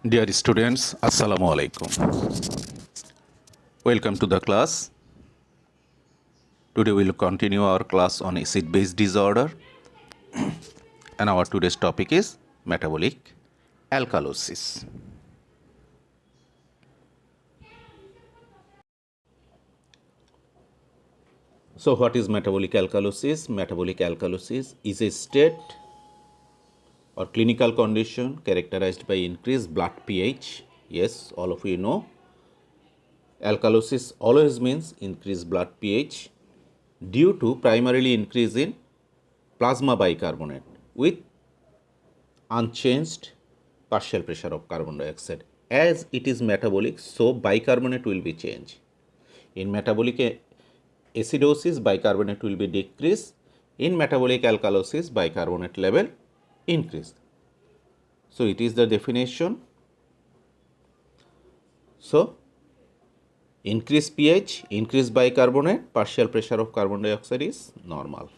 Dear students, Assalamu alaikum. Welcome to the class. Today we will continue our class on acid-base disorder, and our today's topic is metabolic alkalosis. So what is metabolic alkalosis? Metabolic alkalosis is a state or clinical condition characterized by increased blood pH. Yes, all of you know. Alkalosis always means increased blood pH due to primarily increase in plasma bicarbonate with unchanged partial pressure of carbon dioxide. As it is metabolic, so bicarbonate will be changed. In metabolic acidosis, bicarbonate will be decreased. In metabolic alkalosis, bicarbonate level increased. So it is the definition. So increased pH, increased bicarbonate, partial pressure of carbon dioxide is normal.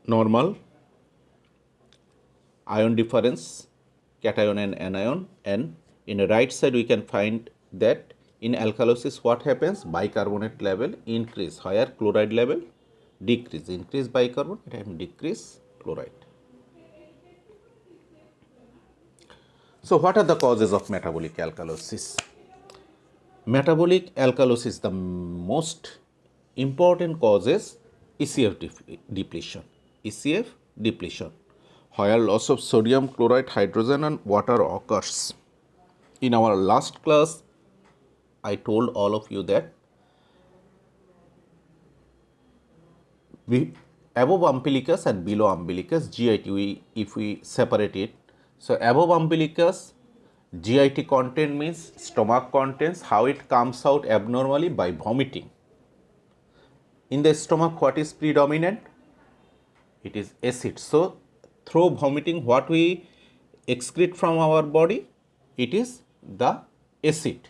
Normal ion difference, cation and anion, and in the right side we can find that in alkalosis what happens? Bicarbonate level increase, higher chloride level decrease, increase bicarbonate and decrease chloride. So what are the causes of metabolic alkalosis? Metabolic alkalosis, the most important cause is ECF depletion. ECF depletion, where loss of sodium, chloride, hydrogen and water occurs. In our last class, I told all of you that above umbilicus and below umbilicus, GIT, if we separate it, so above umbilicus, GIT content means stomach contents, how it comes out abnormally by vomiting. In the stomach, what is predominant? It is acid. So through vomiting, what we excrete from our body? It is the acid.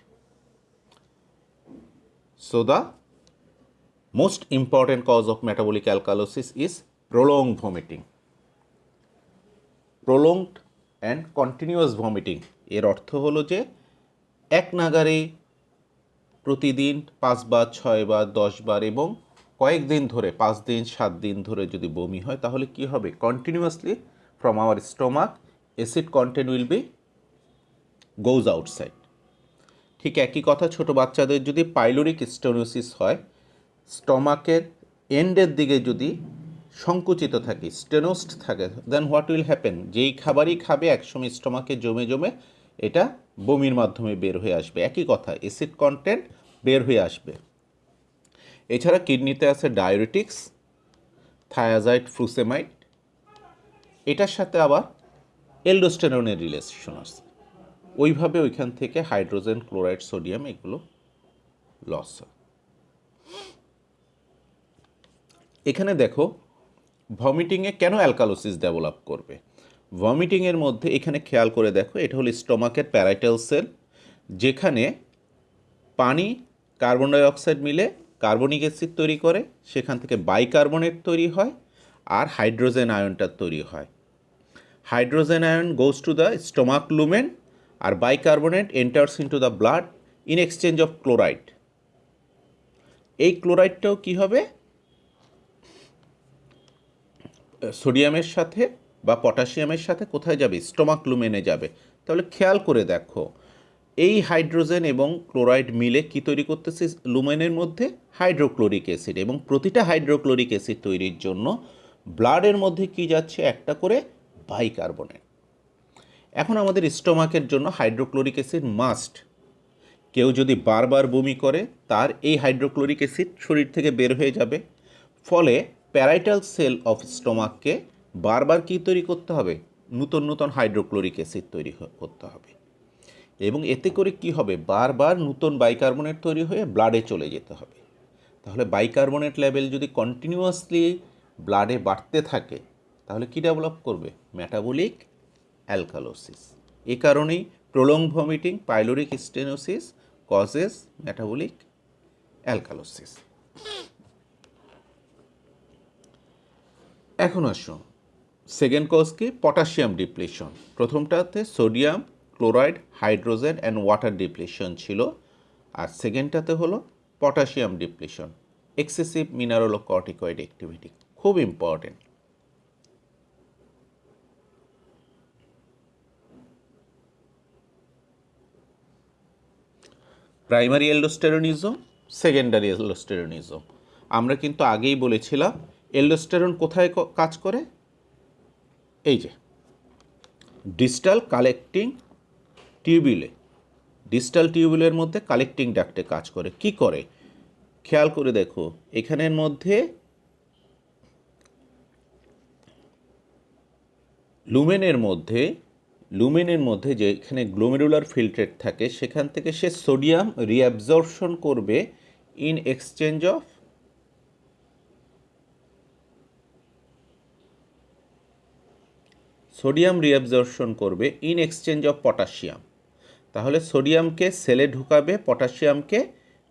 So the most important cause of metabolic alkalosis is prolonged vomiting. Prolonged and continuous vomiting. এর অর্থ হলো যে এক নাগারে প্রতিদিন 5 বার 6 বার 10 বার এবং কয়েকদিন ধরে 5 দিন 7 দিন ধরে যদি বমি হয় তাহলে কি হবে? Continuously from our stomach acid content will be goes outside. ঠিক একই কথা ছোট বাচ্চাদের যদি পাইলোরিক স্টেনোসিস হয়, স্টমাকের এন্ডের দিকে যদি সংকুচিত থাকে, স্টেনোসড থাকে, দেন হোয়াট উইল হ্যাপেন? যেই খাবারই খাবে একসময় স্টমাকে জমে জমে এটা বমির মাধ্যমে বের হয়ে আসবে। একই কথা, অ্যাসিড কন্টেন্ট বের হয়ে আসবে। এছাড়া কিডনিতে আছে ডায়োরেটিক্স, থায়াজাইড, ফ্রুসেমাইড, এটার সাথে আবার এলডোস্টেরনের রিলেশন আছে। ওইভাবে ওইখান থেকে হাইড্রোজেন, ক্লোরাইড, সোডিয়াম এগুলো লস হয়। এখানে দেখো ভমিটিংয়ে কেন অ্যালকালোসিস ডেভেলপ করবে? ভমিটিংয়ের মধ্যে এখানে খেয়াল করে দেখো, এটা হলো স্টমাকের প্যারাইটাল সেল, যেখানে পানি কার্বন ডাইঅক্সাইড মিলে কার্বনিক অ্যাসিড তৈরি করে, সেখান থেকে বাইকার্বনেট তৈরি হয় আর হাইড্রোজেন আয়নটা তৈরি হয়। Hydrogen ion goes to the stomach lumen আর bicarbonate enters into the blood in exchange of chloride. এই ক্লোরাইডটাও কী হবে? সোডিয়ামের সাথে বা পটাশিয়ামের সাথে কোথায় যাবে? স্টমাক লুমেনে যাবে। তাহলে খেয়াল করে দেখো, এই হাইড্রোজেন এবং ক্লোরাইড মিলে কি তৈরি করতেছে লুমেনের মধ্যে? Hydrochloric acid. এবং প্রতিটা হাইড্রোক্লোরিক অ্যাসিড তৈরির জন্য ব্লাডের মধ্যে কি যাচ্ছে? একটা করে বাইকার্বনেট। এখন আমাদের স্টমাকের জন্য হাইড্রোক্লোরিক অ্যাসিড মাস্ট। কেউ যদি বারবার বমি করে তার এই হাইড্রোক্লোরিক অ্যাসিড শরীর থেকে বের হয়ে যাবে। ফলে প্যারাইটাল সেল অফ স্টমাককে বারবার কী তৈরি করতে হবে? নূতন নূতন হাইড্রোক্লোরিক অ্যাসিড তৈরি করতে হবে। এবং এতে করে কি হবে? বারবার নূতন বাইকার্বনেট তৈরি হয়ে ব্লাডে চলে যেতে হবে। তাহলে বাইকার্বনেট লেভেল যদি কন্টিনিউয়াসলি ব্লাডে বাড়তে থাকে তাহলে কি ডেভেলপ করবে? Metabolic alkalosis. এ কারণেই prolong vomiting, pyloric stenosis causes metabolic alkalosis. এখন আসো সেকেন্ড কজ কি, পটাশিয়াম ডিপ্লিশন। প্রথমটাতে sodium chloride hydrogen and water depletion ছিল, আর সেকেন্ডটাতে হলো potassium depletion, excessive mineralocorticoid activity. খুব important. Primary aldosteronism, secondary aldosteronism. আমরা কিন্তু আগেই বলেছিলাম এল্ডোস্টেরন কোথায় কাজ করে, এই যে ডিস্টাল কালেক্টিং টিউবিউলে, ডিস্টাল টিউবিউলের মধ্যে কালেক্টিং ডাক্টে কাজ করে। কি করে খেয়াল করে দেখো, এখানের মধ্যে লুমেনের মধ্যে যে এখানে গ্লোমেরুলার ফিল্ট্রেট থাকে, সেখান থেকে সে সোডিয়াম রিঅ্যাবজর্পশন করবে ইন এক্সচেঞ্জ অফ পটাশিয়াম। তাহলে সোডিয়ামকে সেলে ঢুকাবে, পটাশিয়ামকে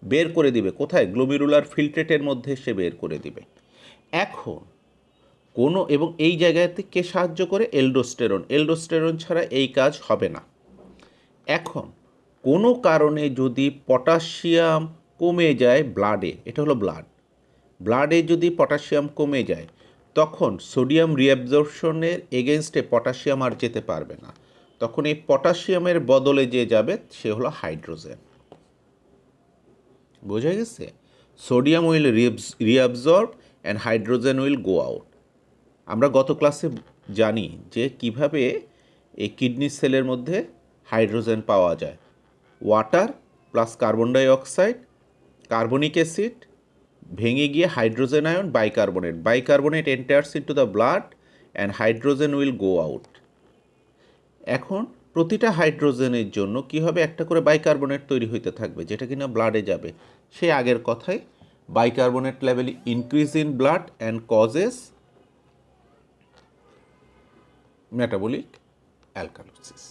বের করে দিবে কোথায়, গ্লোমেরুলার ফিল্ট্রেটের মধ্যে সে বের করে দিবে। এখন এবং এই জায়গাতে কে সাহায্য করে, এল্ডোস্টেরন ছাড়া এই কাজ হবে না। এখন কোনো কারণে যদি পটাশিয়াম কমে যায় ব্লাডে, এটা হলো ব্লাডে যদি পটাশিয়াম কমে যায়, তখন সোডিয়াম রিঅ্যাবজর্পশনের এগেনস্টে পটাশিয়াম আর যেতে পারবে না। তখন এই পটাশিয়ামের বদলে যে যাবে সে হলো হাইড্রোজেন। বোঝা গেছে? Sodium will reabsorb and hydrogen will go out. আমরা গত ক্লাসে জানি যে কিভাবে এই কিডনি সেলের মধ্যে হাইড্রোজেন পাওয়া যায়। Water plus carbon dioxide, carbonic acid ভেঙে গিয়ে hydrogen ion, bicarbonate enters into the blood and hydrogen will go out. এখন প্রতিটা হাইড্রোজেনের জন্য কি হবে, একটা করে বাইকার্বনেট তৈরি হইতে থাকবে, যেটা কিনা ব্লাডে যাবে। সেই আগের কথাই, bicarbonate level increase in blood and causes metabolic alkalosis.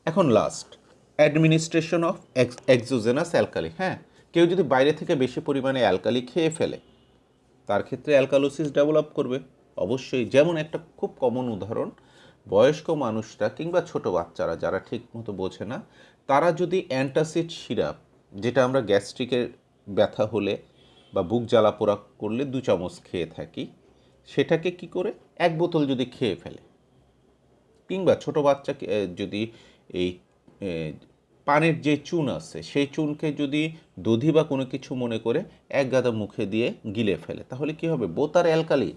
এখন last, administration of exogenous alkali. হ্যাঁ, কেউ যদি বাইরে থেকে বেশি পরিমাণে অ্যালকালি খেয়ে ফেলে, তার ক্ষেত্রে অ্যালকালোসিস ডেভেলপ করবে অবশ্যই। যেমন একটা খুব কমন উদাহরণ, বয়স্ক মানুষরা কিংবা ছোট বাচ্চারা যারা ঠিক মতো বোঝে না, তারা যদি অ্যান্টাসিড সিরাপ, যেটা আমরা গ্যাস্ট্রিকের ব্যথা হলে বা বুক জ্বালা পোড়া করলে 2 চামচ খেয়ে থাকি, সেটাকে কি করে 1 বোতল যদি খেয়ে ফেলে, কিংবা ছোট বাচ্চাকে যদি এই পানের যে চুন আছে সেই চুনকে যদি দধি বা কোনো কিছু মনে করে 1 গাদা মুখে দিয়ে গিলে ফেলে, তাহলে কি হবে, বোতার অ্যালকালি।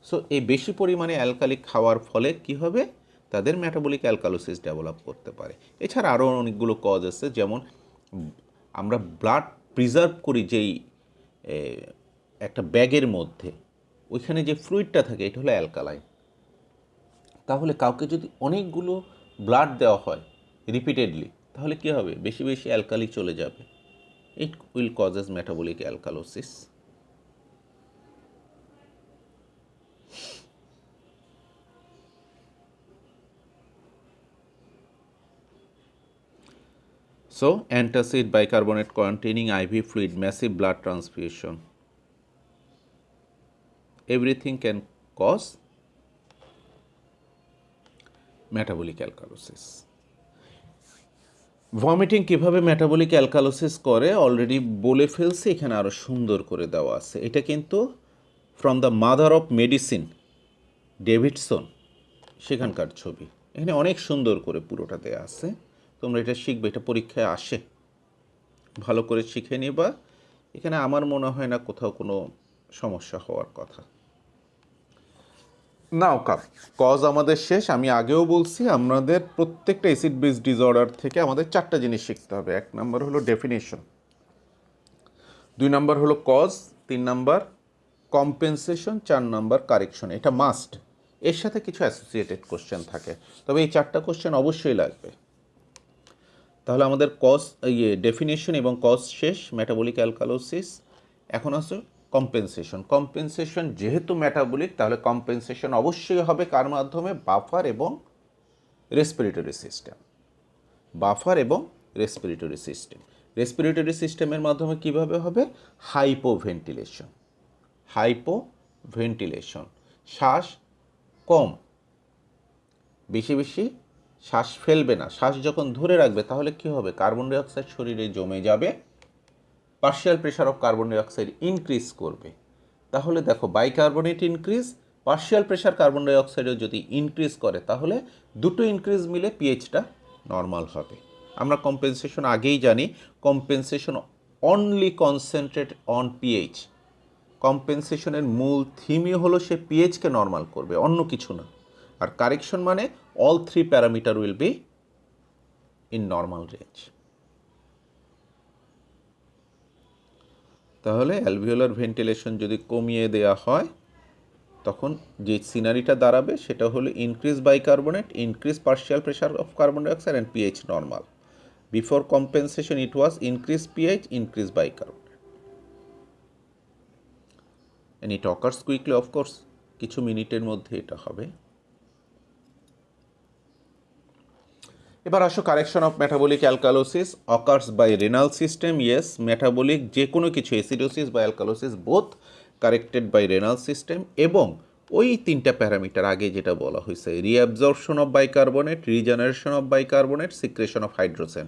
সো এই বেশি পরিমাণে অ্যালকালি খাওয়ার ফলে কি হবে, তাদের মেটাবলিক অ্যালকালোসিস ডেভেলপ করতে পারে। এছাড়া আরও অনেকগুলো কজ আছে, যেমন আমরা ব্লাড প্রিজার্ভ করি যেই একটা ব্যাগের মধ্যে, ওইখানে যে ফ্লুইডটা থাকে এটা হলো অ্যালকালাইন। তাহলে কাউকে যদি অনেকগুলো ব্লাড দেওয়া হয় রিপিটেডলি, তাহলে কী হবে, বেশি বেশি অ্যালকালি চলে যাবে। It will causes metabolic alkalosis. So, antacid bicarbonate containing IV fluid, massive blood transfusion, everything can cause metabolic alkalosis. Vomiting কীভাবে মেটাবলিক অ্যালকালোসিস করে অলরেডি বলে ফেলছি, এখানে আরও সুন্দর করে দেওয়া আছে। এটা কিন্তু from the mother of medicine Davidson সেখানকার ছবি, এখানে অনেক সুন্দর করে পুরোটা দেওয়া আছে। তোমরা এটা শিখবে, এটা পরীক্ষায় আসে, ভালো করে শিখে নিবা। এখানে আমার মনে হয় না কোথাও কোনো সমস্যা হওয়ার কথা। নাও কজ আমাদের শেষ। আমি আগেও বলছি, আমাদের প্রত্যেকটা অ্যাসিড বেস ডিসঅর্ডার থেকে আমাদের 4টা জিনিস শিখতে হবে। 1 নম্বর হলো ডেফিনেশন, 2 নম্বর হলো কজ, 3 নম্বর কম্পেনসেশন, 4 নম্বর কারেকশন। এটা মাস্ট, এর সাথে কিছু অ্যাসোসিয়েটেড কোশ্চেন থাকে, তবে এই 4টা কোশ্চেন অবশ্যই লাগবে। তাহলে আমাদের কজ ডেফিনেশন এবং কজ শেষ, মেটাবলিক অ্যালকালোসিস। এখন আছে কম্পেনসেশন যেহেতু মেটাবলিক, তাহলে কম্পেনসেশন অবশ্যই হবে কার মাধ্যমে, বাফার এবং রেসপিরেটরি সিস্টেম। রেসপিরেটরি সিস্টেমের মাধ্যমে কিভাবে হবে? হাইপোভেন্টিলেশন। হাইপোভেন্টিলেশন, শ্বাস কম, বেশি বেশি শ্বাস ফেলবে না, শ্বাস যখন ধরে রাখবে তাহলে কি হবে? কার্বন ডাইঅক্সাইড শরীরে জমে যাবে, partial pressure of carbon dioxide increase করবে। তাহলে দেখো bicarbonate increase, partial pressure carbon ডাইঅক্সাইডও যদি ইনক্রিজ করে তাহলে দুটো ইনক্রিজ মিলে পিএইচটা নর্মাল হবে। আমরা কম্পেনসেশন আগেই জানি, compensation only concentrate on pH. কম্পেনসেশনের মূল থিমই হলো সে পিএইচকে নর্মাল করবে, অন্য কিছু না। আর কারেকশন মানে all three parameter will be in normal range. তাহলে অ্যালভিওলার ভেন্টিলেশন যদি কমিয়ে দেওয়া হয় তখন যে সিনারিটা দাঁড়াবে সেটা হলো increase bicarbonate, increase partial pressure of carbon dioxide and pH normal. Before compensation it was increase pH, increase bicarbonate. And it occurs quickly, of course কিছু মিনিটের মধ্যে এটা হবে। এবার আসো correction of metabolic alkalosis occurs by renal system. Yes, metabolic যে কোনো কিছু অ্যাসিডোসিস বা alkalosis both corrected by renal system, এবং ওই তিনটা প্যারামিটার আগে যেটা বলা হয়েছে, reabsorption of bicarbonate, regeneration of bicarbonate, secretion of hydrogen.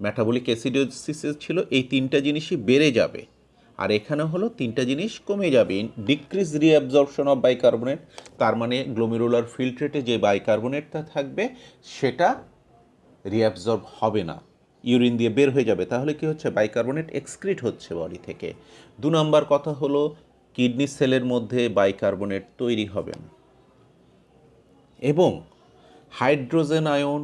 Metabolic অ্যাসিডোসিসে ছিল এই তিনটা জিনিসই বেড়ে যাবে, আর এখানে হলো তিনটা জিনিস কমে যাবে। ডিক্রিজ রিঅ্যাবজর্পশন অফ বাইকার্বনেট, তার মানে গ্লোমেরুলার ফিল্ট্রেটে যে বাইকার্বনেটটা থাকবে সেটা রিঅ্যাবজর্ব হবে না, ইউরিন দিয়ে বের হয়ে যাবে। তাহলে কি হচ্ছে? বাইকার্বনেট এক্সক্রিট হচ্ছে বডি থেকে। 2 নম্বর কথা হলো কিডনি সেলের মধ্যে বাইকার্বনেট তৈরি হবে না, এবং হাইড্রোজেন আয়ন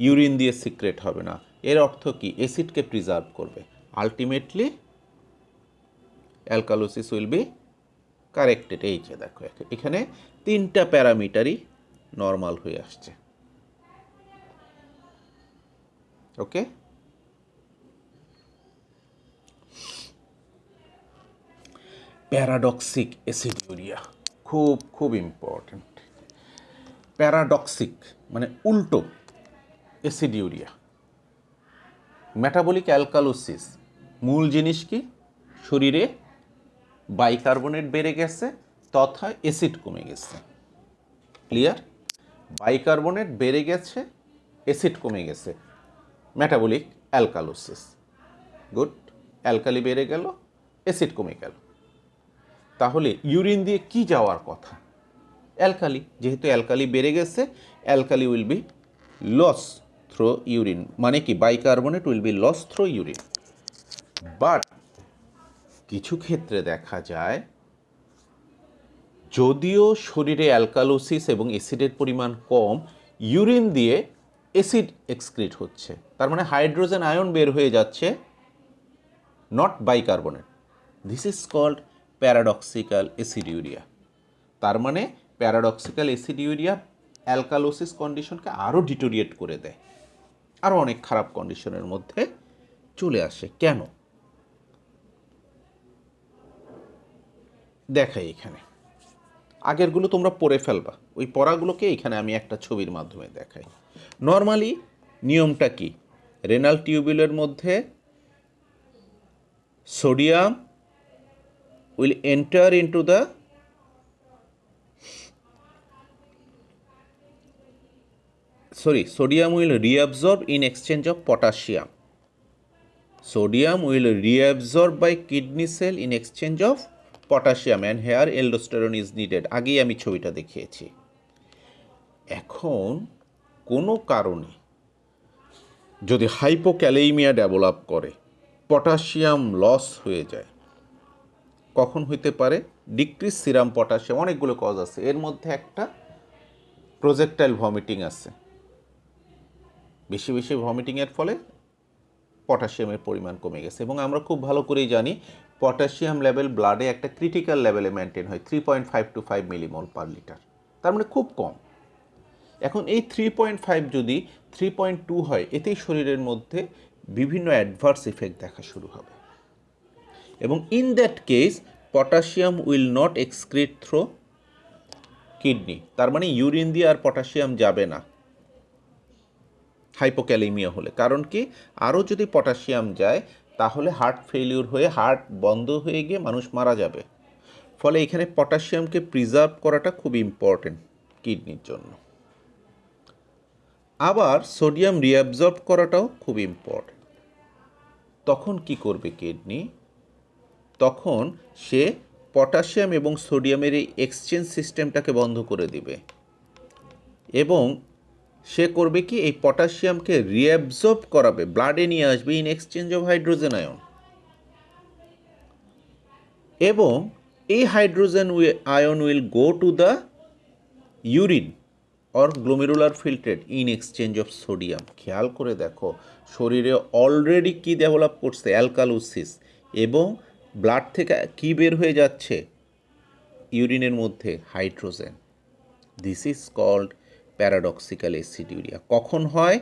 ইউরিন দিয়ে সিক্রেট হবে না। এর অর্থ কি? অ্যাসিডকে প্রিজার্ভ করবে। Ultimately alkalosis will be corrected. এই যে দেখো এখানে তিনটা প্যারামিটারই নর্মাল হয়ে আসছে। ওকে, প্যারাডক্সিক অ্যাসিডিউরিয়া খুব খুব ইম্পর্ট্যান্ট। প্যারাডক্সিক মানে উল্টো অ্যাসিডিউরিয়া। মেটাবলিক অ্যালকালোসিস মূল জিনিস কি? শরীরে বাইকার্বনেট বেড়ে গেছে তথা অ্যাসিড কমে গেছে। ক্লিয়ার? বাইকার্বনেট বেড়ে গেছে, অ্যাসিড কমে গেছে, মেটাবলিক অ্যালকালোসিস। গুড, অ্যালকালি বেড়ে গেল, অ্যাসিড কমে গেল। তাহলে ইউরিন দিয়ে কি যাওয়ার কথা? অ্যালকালি। যেহেতু অ্যালকালি বেড়ে গেছে, alkali will be loss through urine, মানে কি bicarbonate will be loss through urine. But কিছু ক্ষেত্রে দেখা যায় যদিও শরীরে অ্যালকালোসিস এবং অ্যাসিডের পরিমাণ কম, ইউরিন দিয়ে অ্যাসিড এক্সক্রিট হচ্ছে, তার মানে হাইড্রোজেন আয়ন বের হয়ে যাচ্ছে, not bicarbonate. This is called paradoxical aciduria. তার মানে প্যারাডক্সিক্যাল অ্যাসিডিউরিয়া অ্যালকালোসিস কন্ডিশনকে আরও ডিটোরিয়েট করে দেয়, আরও অনেক খারাপ কন্ডিশনের মধ্যে চলে আসে। কেন? দেখাই এখানে, আগেরগুলো তোমরা পড়ে ফেলবা, ওই পড়াগুলোকে এখানে আমি একটা ছবির মাধ্যমে দেখাই। নর্মালি নিয়মটা কি? রেনাল টিউবুলের মধ্যে sodium will enter into the sodium will reabsorb in exchange of potassium. Sodium will reabsorb by kidney cell in exchange of potassium, and here aldosterone is needed. আগেই আমি ছবিটা দেখিয়েছি। এখন কোনো কারণে যদি হাইপোক্যালেমিয়া ডেভেলপ করে, পটাশিয়াম লস হয়ে যায়, কখন হইতে পারে? ডিক্রিজ সিরাম পটাশিয়াম, অনেকগুলো কজ আছে, এর মধ্যে একটা প্রজেক্টাইল ভমিটিং আছে। বেশি বেশি ভমিটিংয়ের ফলে পটাশিয়ামের পরিমাণ কমে গেছে, এবং আমরা খুব ভালো করেই জানি পটাশিয়াম লেভেল ব্লাডে একটা ক্রিটিক্যাল লেভেলে মেনটেন হয় 3.5 to 5 মিলিমোল পার লিটার, তার মানে খুব কম। এখন এই 3.5 যদি 3.2 হয়, এতেই শরীরের মধ্যে বিভিন্ন অ্যাডভার্স ইফেক্ট দেখা শুরু হবে, এবং in that case potassium will not excrete through kidney, তার মানে ইউরিন দিয়ে আর পটাশিয়াম যাবে না। হাইপোক্যালেমিয়া হলে। কারণ কি, আরও যদি পটাশিয়াম যায় তাহলে হার্ট ফেলিউর হয়ে হার্ট বন্ধ হয়ে গিয়ে মানুষ মারা যাবে। ফলে এখানে পটাশিয়ামকে প্রিজার্ভ করাটা খুব ইম্পর্টেন্ট কিডনির জন্য। আবার সোডিয়াম রিঅ্যাবজর্ব করাটাও খুব ইম্পর্টেন্ট। তখন কি করবে কিডনি? তখন সে পটাশিয়াম এবং সোডিয়ামের এই এক্সচেঞ্জ সিস্টেমটাকে বন্ধ করে দিবে এবং সে করবে কি, এই পটাশিয়ামকে রিঅ্যাবজর্ব করাবে, ব্লাডে নিয়ে আসবে in exchange of hydrogen ion, এবং এই hydrogen ion will go to the urine or glomerular filtrate in exchange of sodium. খেয়াল করে দেখো, শরীরে অলরেডি কি ডেভেলপ করছে? অ্যালকালোসিস। এবং ব্লাড থেকে কি বের হয়ে যাচ্ছে ইউরিনের মধ্যে? Hydrogen. This is called paradoxical aciduria. কখন হয়?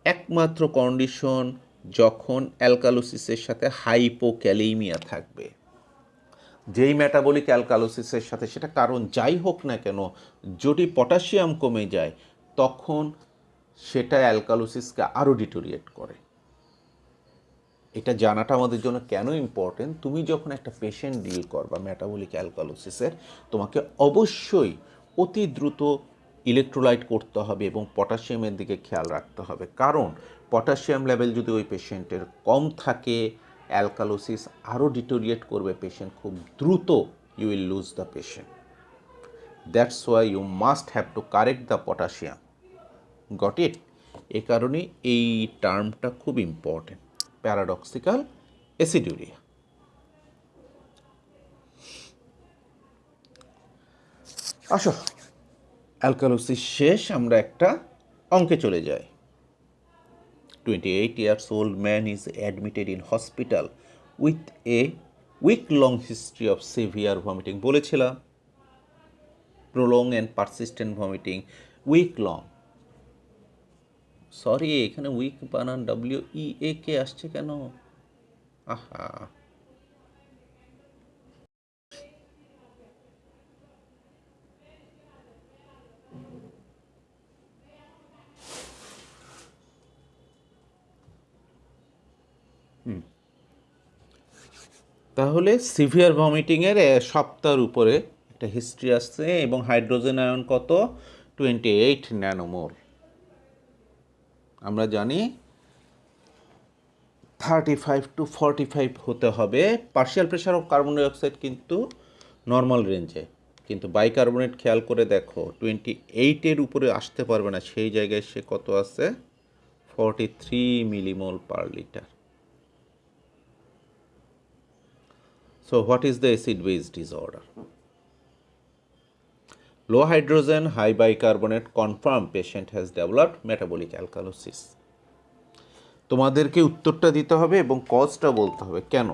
একমাত্র কন্ডিশন যখন অ্যালকালোসিসের সাথে হাইপোক্যালেমিয়া থাকবে। যেই মেটাবলিক অ্যালকালোসিসের সাথে, সেটা কারণ যাই হোক না কেন, যদি পটাশিয়াম কমে যায় তখন সেটা অ্যালকালোসিসকে আরও ডিটোরিয়েট করে। এটা জানাটা আমাদের জন্য কেন ইম্পর্টেন্ট? তুমি যখন একটা পেশেন্ট ডিল করবা মেটাবলিক অ্যালকালোসিসের, তোমাকে অবশ্যই অতি দ্রুত ইলেকট্রোলাইট করতে হবে এবং পটাশিয়ামের দিকে খেয়াল রাখতে হবে। কারণ পটাশিয়াম লেভেল যদি ওই পেশেন্টের কম থাকে, অ্যালকালোসিস আরও ডিটোরিয়েট করবে পেশেন্ট খুব দ্রুত। You will lose the patient. That's why you must have to correct the potassium. Got it? এ কারণে এই টার্মটা খুব ইম্পর্টেন্ট, প্যারাডক্সিক্যাল অ্যাসিডিউরিয়া। আসো, অ্যালকালোসিস শেষ, আমরা একটা অঙ্কে চলে যাই। 28 years old man is admitted in hospital with a week-long history of severe vomiting. বলেছিলাম prolonged and persistent vomiting, week long. Sorry, এখানে উইক বানান WEAK আসছে কেন? আহা, তাহলে সিভিয়ার ভমিটিংয়ের সপ্তাহের উপরে একটা হিস্ট্রি আসছে এবং হাইড্রোজেন আয়ন কত? 28 ন্যানোমোল। আমরা জানি 35 to 45 হতে হবে। Partial pressure of carbon dioxide কিন্তু নর্মাল রেঞ্জে, কিন্তু বাইকার্বনেট খেয়াল করে দেখো 28-এর উপরে আসতে পারবে না, সেই জায়গায় সে কত আছে? 43 millimole per litre. So what is the acid-base disorder? Low hydrogen, high bicarbonate, confirmed patient has developed metabolic alkalosis. তোমাদেরকে উত্তরটা দিতে হবে এবং কজটা বলতে হবে। কেন?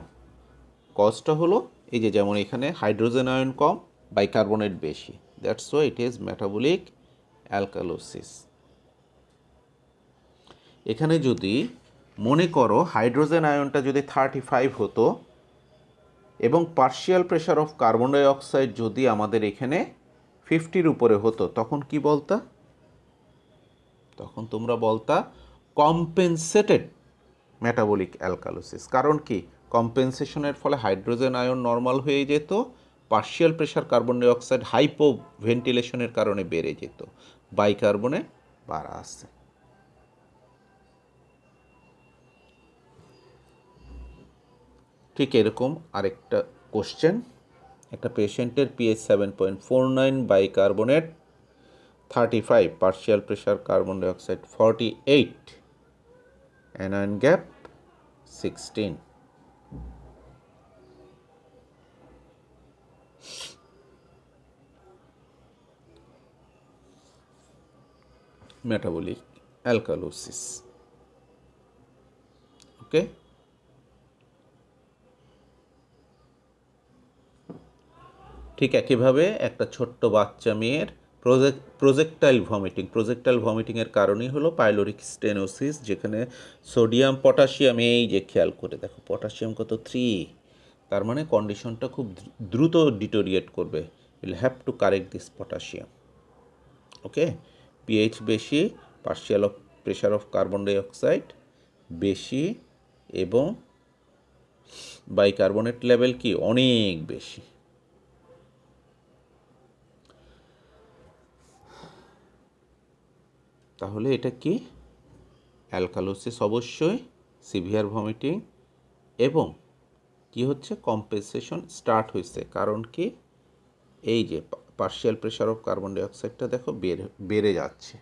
কজটা হলো এই যে, যেমন এখানে হাইড্রোজেন আয়ন কম, বাইকার্বনেট বেশি, that's why it is metabolic alkalosis. এখানে যদি মনে করো হাইড্রোজেন আয়নটা যদি 35 হতো এবং partial pressure of carbon dioxide যদি আমাদের এখানে 50-র উপরে হতো, তখন কি বলতা? তখন তোমরা বলতা কম্পেনসেটেড মেটাবলিক অ্যালকালোসিস। কারণ কি, কম্পেনসেশনের ফলে হাইড্রোজেন আয়ন নর্মাল হয়ে যেত, partial pressure carbon dioxide hypo ভেন্টিলেশনের কারণে বেড়ে যেত, বাইকার্বনেট বাড়া আছে। ঠিক এরকম আরেকটা কোশ্চেন, একটা পেশেন্টের pH 7.49, bicarbonate 35, partial pressure carbon dioxide 48, anion gap 16। Metabolic alkalosis. Okay, ঠিক একইভাবে একটা ছোট্ট বাচ্চা মেয়ের প্রজেক্টাইল ভমিটিংয়ের কারণই হলো পাইলোরিক স্টেনোসিস, যেখানে সোডিয়াম পটাশিয়াম, এই যে খেয়াল করে দেখো পটাশিয়াম কত 3, তার মানে কন্ডিশনটা খুব দ্রুত ডিটোরিয়েট করবে। Will have to correct this potassium. Okay, pH বেশি, partial of pressure of carbon dioxide বেশি এবং বাইকার্বনেট লেভেল কি অনেক বেশি। তাহলে এটা কি অ্যালকালোসিস অবশ্যই, সিভিয়ার ভমিটিং এবং কি হচ্ছে কম্পেনসেশন স্টার্ট হয়েছে। কারণ কি এই যে পার্শিয়াল প্রেশার অফ কার্বন ডাইঅক্সাইডটা দেখো বেড়ে যাচ্ছে,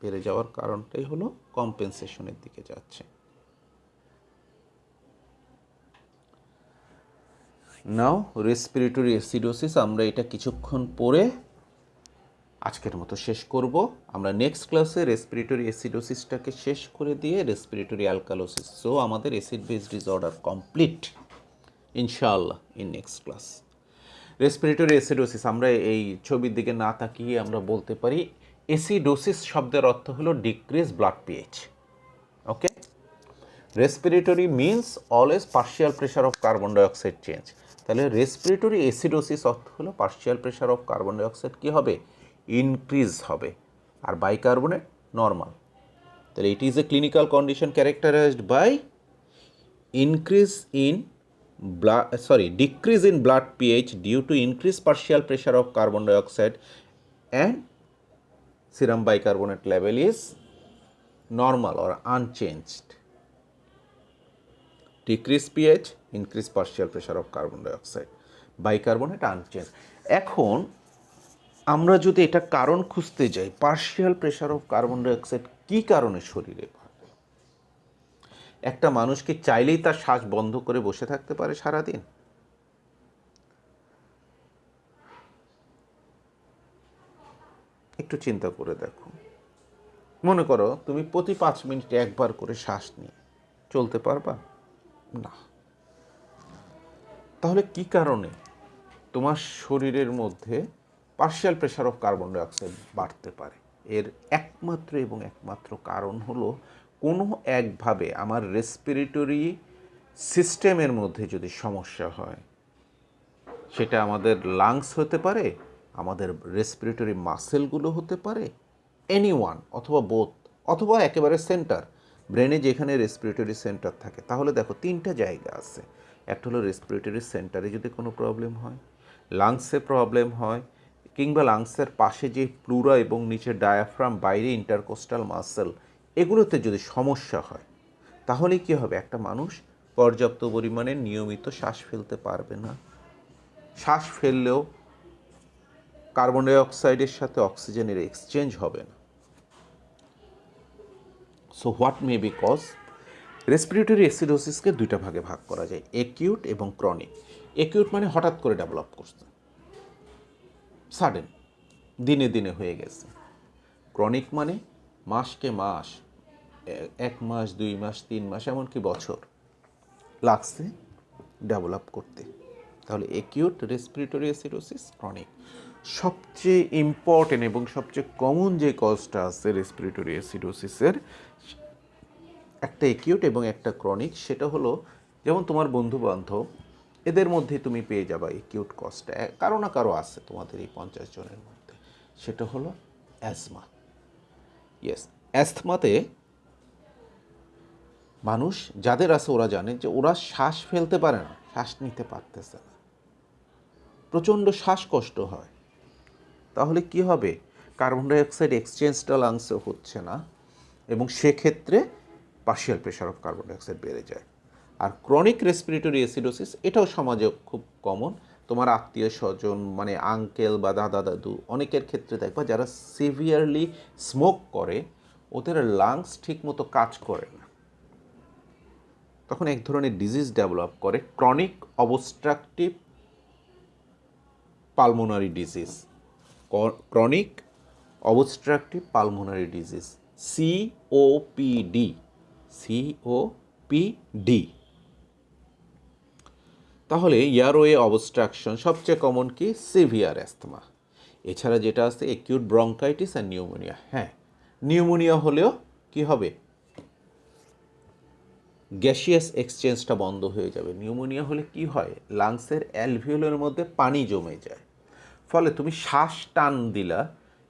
বেড়ে যাওয়ার কারণটাই হলো কম্পেনসেশনের দিকে যাচ্ছে। নাও রেসপিরেটরি অ্যাসিডোসিস, আমরা এটা কিছুক্ষণ পরে আজকের মতো শেষ করব। আমরা নেক্সট ক্লাসে রেসপিরেটরি অ্যাসিডোসিসটাকে শেষ করে দিয়ে রেসপিরেটরি অ্যালকালোসিস, সো আমাদের অ্যাসিড বেস ডিসঅর্ডার কমপ্লিট ইনশাআল্লাহ in next class. Respiratory acidosis আমরা এই ছবির দিকে না তাকিয়ে আমরা বলতে পারি অ্যাসিডোসিস শব্দের অর্থ হলো decrease blood pH. Okay, respiratory means always partial pressure of carbon dioxide change. তাহলে রেসপিরেটরি অ্যাসিডোসিস অর্থ হলো partial pressure of carbon dioxide কী হবে, ইনক্রিজ হবে, আর বাইকার্বনেট নর্মাল। তাহলে it is a clinical condition characterized by decrease in blood pH due to increased partial pressure of carbon dioxide and serum bicarbonate level is normal or unchanged. Decreased pH, increased partial pressure of carbon dioxide, bicarbonate unchanged. এখন আমরা যদি এটা কারণ খুঁজতে যাই, partial pressure of carbon dioxide কী কারণে শরীরে বাড়ে? একটা মানুষ কি চাইলেই তার শ্বাস বন্ধ করে বসে থাকতে পারে সারাদিন? একটু চিন্তা করে দেখো। মনে করো তুমি প্রতি 5 মিনিটে একবার করে শ্বাস নিয়ে চলতে পারবা না। তাহলে কি কারণে তোমার শরীরের মধ্যে partial pressure of carbon dioxide বাড়তে পারে? এর একমাত্র এবং একমাত্র কারণ হলো কোনো একভাবে আমার রেসপিরেটরি সিস্টেমের মধ্যে যদি সমস্যা হয়, সেটা আমাদের লাংস হতে পারে, আমাদের রেসপিরেটরি মাসেলগুলো হতে পারে, এনিওয়ান, অথবা বোথ, অথবা একেবারে সেন্টার, ব্রেনে যেখানে রেসপিরেটরি সেন্টার থাকে। তাহলে দেখো 3টা জায়গা আছে। একটা হলো রেসপিরেটরি সেন্টারে যদি কোনো প্রবলেম হয়, লাংসে প্রবলেম হয়, কিংবা লাংসের পাশে যে প্লুরা এবং নিচে ডায়াফ্রাম, বাইরে ইন্টারকোস্টাল মাসেল, এগুলোতে যদি সমস্যা হয়, তাহলে কি হবে? একটা মানুষ পর্যাপ্ত পরিমাণে নিয়মিত শ্বাস ফেলতে পারবে না। শ্বাস ফেললেও কার্বন ডাইঅক্সাইডের সাথে অক্সিজেনের এক্সচেঞ্জ হবে না। So what may be cause? Respiratory অ্যাসিডোসিসকে 2টা ভাগে ভাগ করা যায়, একিউট এবং ক্রনিক। একিউট মানে হঠাৎ করে ডেভেলপ করছে, সাডেন, দিনে দিনে হয়ে গেছে। ক্রনিক মানে মাসকে মাস, 1 মাস, 2 মাস, 3 মাস, এমনকি বছর লাগছে ডেভেলপ করতে। তাহলে একিউট রেসপিরেটরি অ্যাসিডোসিস, ক্রনিক। সবচেয়ে ইম্পর্টেন্ট এবং সবচেয়ে কমন যে কজটা আছে রেসপিরেটরি অ্যাসিডোসিসের, একটা একিউট এবং একটা ক্রনিক। সেটা হলো, যেমন তোমার বন্ধু বান্ধব, এদের মধ্যে তুমি পেয়ে যাবা একিউট কজটা, কারো না কারো আছে তোমাদের এই 50 জনের মধ্যে। সেটা হলো অ্যাজমা। ইয়েস, অ্যাস্থমাতে মানুষ যাদের আছে ওরা জানে যে ওরা শ্বাস ফেলতে পারে না, শ্বাস নিতে পারতেছে না, প্রচণ্ড শ্বাসকষ্ট হয়। তাহলে কি হবে? কার্বন ডাইঅক্সাইড এক্সচেঞ্জটা লাংসে হচ্ছে না, এবং সেক্ষেত্রে partial pressure of carbon dioxide বেড়ে যায়। আর ক্রনিক রেসপিরেটরি অ্যাসিডোসিস, এটাও সমাজে খুব কমন। তোমার আত্মীয় স্বজন, মানে আঙ্কেল বা দাদা দাদু, অনেকের ক্ষেত্রে দেখবা যারা সিভিয়ারলি স্মোক করে, ওদের লাংস ঠিকমতো কাজ করে না, তখন এক ধরনের ডিজিজ ডেভেলপ করে, chronic obstructive pulmonary disease, chronic obstructive pulmonary disease, COPD। তাহলে এয়ারওয়ে অবস্ট্রাকশন সবচেয়ে কমন কি? Severe asthma. এছাড়া যেটা আছে একিউট ব্রঙ্কাইটিস আর নিউমোনিয়া। হ্যাঁ, নিউমোনিয়া হলেও কি হবে? গ্যাসিয়াস এক্সচেঞ্জটা বন্ধ হয়ে যাবে। নিউমোনিয়া হলে কি হয়? লাংসের অ্যালভিওলের মধ্যে পানি জমে যায়, ফলে তুমি শ্বাস টান দিলা,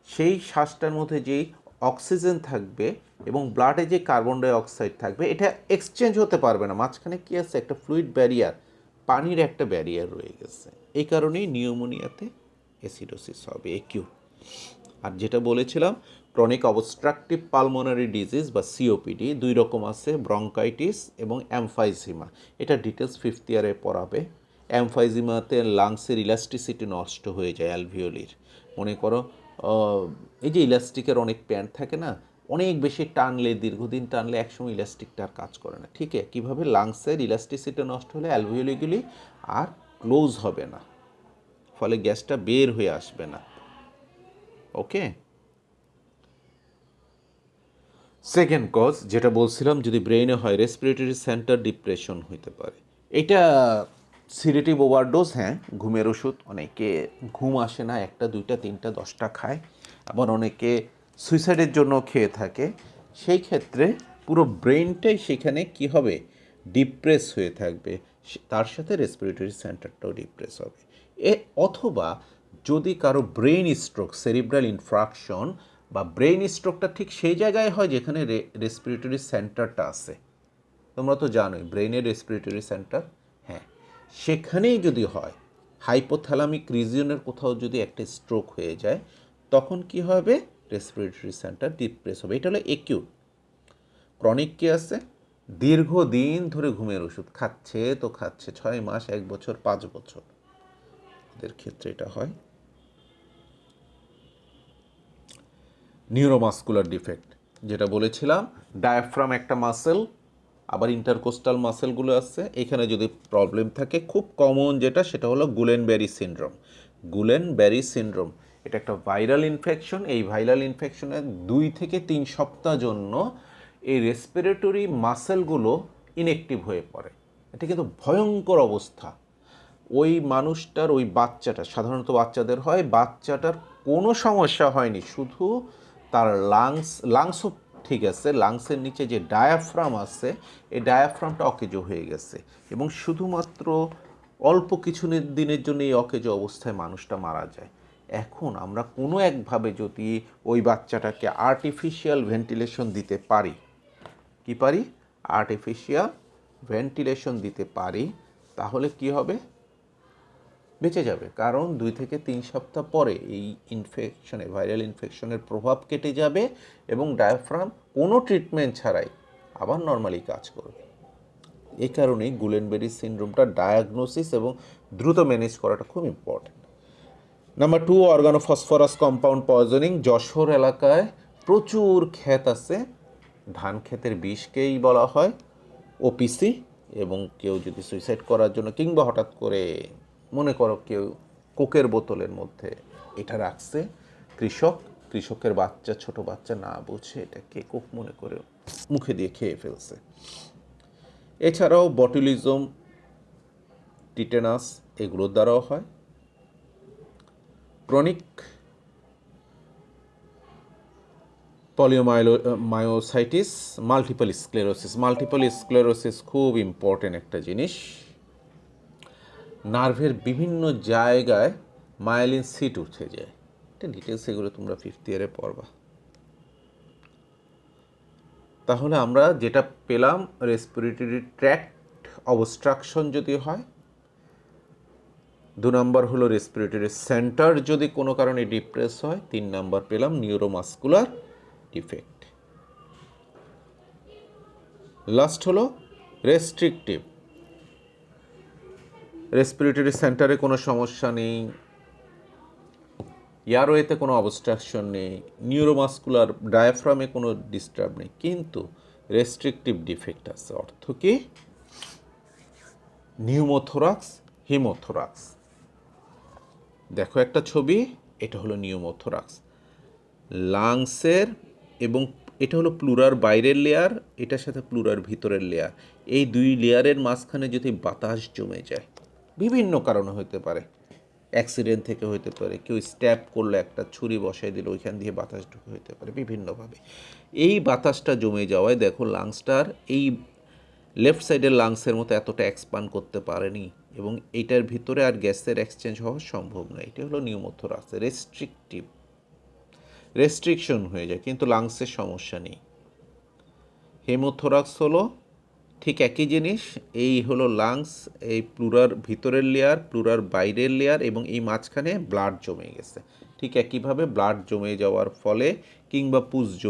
সেই শ্বাসটার মধ্যে যেই অক্সিজেন থাকবে এবং ব্লাডে যে কার্বন ডাই অক্সাইড থাকবে এটা এক্সচেঞ্জ হতে পারবে না, মাঝখানে কি আছে একটা ফ্লুইড ব্যারিয়ার, পানির একটা ব্যারিয়ার রয়ে গেছে। এই কারণেই নিউমোনিয়াতে অ্যাসিডোসিস হবে একিউট। আর যেটা বলেছিলাম ক্রনিক অবস্ট্রাকটিভ পালমোনারি ডিজিজ বা সিওপিডি দুই রকম আছে, ব্রঙ্কাইটিস এবং এমফাইজিমা। এটা ডিটেলস ফিফথ ইয়ারে পড়াবে। এমফাইজিমাতে লাংসের ইলাস্টিসিটি নষ্ট হয়ে যায় অ্যালভিওলির। মনে করো এই যে ইলাস্টিকের অনেক প্যান্ট থাকে না, অনেক বেশি টানলে, দীর্ঘদিন টানলে একসময় ইলাস্টিকটা আর কাজ করে না। ঠিক কীভাবে লাংসের ইলাস্টিসিটি নষ্ট হলে অ্যালভিওলিগুলি আর ক্লোজ হবে না, ফলে গ্যাসটা বের হয়ে আসবে না। ওকে, সেকেন্ড কজ যেটা বলছিলাম, যদি ব্রেইনে হয় রেসপিরেটরি সেন্টার ডিপ্রেশন হইতে পারে। এটা সিডেটিভ ওভারডোজ, হ্যাঁ, ঘুমের ওষুধ, অনেকে ঘুম আসে না, 1টা 2টা 3টা 10টা খায়, আবার অনেকে সুইসাইডের জন্য খেয়ে থাকে। সেই ক্ষেত্রে পুরো ব্রেইনটাই সেখানে কি হবে, ডিপ্রেস হয়ে থাকবে, তার সাথে রেসপিরেটরি সেন্টারটাও ডিপ্রেস হবে। অথবা যদি কারো ব্রেইন স্ট্রোক, সেরিব্রাল ইনফ্রাকশন বা ব্রেইন স্ট্রোকটা ঠিক সেই জায়গায় হয় যেখানে রেসপিরেটরি সেন্টারটা আছে। তোমরা তো জানোই ব্রেইনের রেসপিরেটরি সেন্টার, হ্যাঁ, সেখানেই যদি হয়, হাইপোথ্যালামিক রিজিয়নের কোথাও যদি একটা স্ট্রোক হয়ে যায়, তখন কি হবে, রেসপিরেটরি সেন্টার ডিপ্রেস হবে। এটা হলো একিউট। ক্রনিক কি আছে, দীর্ঘদিন ধরে ঘুমের ওষুধ খাচ্ছে তো খাচ্ছে, 6 মাস, 1 বছর, 5 বছর, এদের ক্ষেত্রে এটা হয়। নিউরোমাস্কুলার ডিফেক্ট যেটা বলেছিলাম, ডায়াফ্রাম একটা মাসেল, আবার ইন্টারকোস্টাল মাসেলগুলো আছে, এখানে যদি প্রবলেম থাকে, খুব কমন যেটা সেটা হলো গুলেনবেরি সিনড্রোম। গুলেনবেরি সিনড্রোম এটা একটা ভাইরাল ইনফেকশন। এই ভাইরাল ইনফেকশনের 2 থেকে 3 সপ্তাহ জন্য এই রেসপিরেটরি মাসেলগুলো ইনঅ্যাক্টিভ হয়ে পড়ে। এটা কিন্তু ভয়ঙ্কর অবস্থা। ওই মানুষটার, ওই বাচ্চাটা, সাধারণত বাচ্চাদের হয়, বাচ্চাটার কোনো সমস্যা হয়নি, শুধু তার লাংসও ঠিক আছে, লাংসের নিচে যে ডায়াফ্রাম আছে এই ডায়াফ্রামটা অকেজো হয়ে গেছে, এবং শুধুমাত্র অল্প কিছু দিনের জন্য এই অকেজো অবস্থায় মানুষটা মারা যায়। এখন আমরা কোনো একভাবে যদি ওই বাচ্চাটাকে আর্টিফিশিয়াল ভেন্টিলেশন দিতে পারি, কি পারি, আর্টিফিশিয়াল ভেন্টিলেশন দিতে পারি, তাহলে কি হবে, বেঁচে যাবে। কারণ 2 থেকে 3 সপ্তাহ পরে এই ইনফেকশনে, ভাইরাল ইনফেকশনের প্রভাব কেটে যাবে এবং ডায়াফ্রাম কোনো ট্রিটমেন্ট ছাড়াই আবার নর্মালি কাজ করবে। এই কারণেই গুলেনবেরি সিনড্রোমটা ডায়াগনোসিস এবং দ্রুত ম্যানেজ করাটা খুব important. Number 2, organophosphorus compound poisoning. Jessore এলাকায় প্রচুর ক্ষেত আছে, ধান ক্ষেতের বিষকেই বলা হয় ওপিসি, এবং কেউ যদি সুইসাইড করার জন্য, কিংবা হঠাৎ করে মনে করো কেউ কোকের বোতলের মধ্যে এটা রাখছে, কৃষকের বাচ্চা, ছোট বাচ্চা না বুঝে এটাকে কোক মনে করে মুখে দিয়ে খেয়ে ফেলছে। এছাড়াও বটুলিজম, টিটেনাস, এগুলোর দ্বারাও হয়। Chronic poliomyositis, multiple sclerosis. Multiple sclerosis খুব ইম্পর্টেন্ট একটা জিনিস। নার্ভের বিভিন্ন জায়গায় মায়োলিন সিট উঠে যায়, এটা ডিটেলস এগুলো তোমরা 5th ইয়ারে পড়বা। তাহলে আমরা যেটা পেলাম, রেসপিরেটরি ট্র্যাক্ট অবস্ট্রাকশন যদি হয়, 2 নম্বর হলো রেসপিরেটরি সেন্টার যদি কোনো কারণে ডিপ্রেস হয়, 3 নম্বর পেলাম নিউরোমাস্কুলার ডিফেক্ট। লাস্ট হলো রেস্ট্রিকটিভ, রেসপিরেটরি সেন্টারে কোনো সমস্যা নেই, এয়ারওয়েতে কোনো অবস্ট্রাকশন নেই, নিউরোমাস্কুলার ডায়াফ্রামে কোনো ডিস্টার্ব নেই, কিন্তু রেস্ট্রিকটিভ ডিফেক্ট আছে। অর্থ কি, নিউমোথোরাক্স, হিমোথোরাক্স। দেখো একটা ছবি, এটা হলো নিউমোথোরাক্স, লাংসের, এবং এটা হলো প্লুরার বাইরের লেয়ার, এটার সাথে প্লুরার ভিতরের লেয়ার, এই 2 লেয়ারের মাঝখানে যদি বাতাস জমে যায়, বিভিন্ন কারণে হতে পারে, অ্যাক্সিডেন্ট থেকে হতে পারে, কেউ স্ট্যাব করলে, একটা ছুরি বসাই দিল, ওইখান দিয়ে বাতাস ঢুকে হতে পারে বিভিন্নভাবে। এই বাতাসটা জমে যাওয়ায় দেখো লাংসটার এই লেফট সাইডের লাংসের মতো এতটা এক্সপান্ড করতে পারেনি, এবং এইটার ভিতরে আর গ্যাসের এক্সচেঞ্জ হওয়া সম্ভব নয়। এটা হলো নিউমোথোরাক্স, রেস্ট্রিকটিভ। রেস্ট্রিকশন হয়ে যায়, কিন্তু লাংসের সমস্যা নেই। হেমোথোরাক্স হলো ঠিক একই জিনিস। এই হলো লাংস, এই প্লুরার ভিতরের লেয়ার, প্লুরার বাইরের লেয়ার, এবং এই মাঝখানে ব্লাড জমে গেছে। ঠিক একইভাবে ব্লাড জমে যাওয়ার ফলে কিংবা পুজ জমে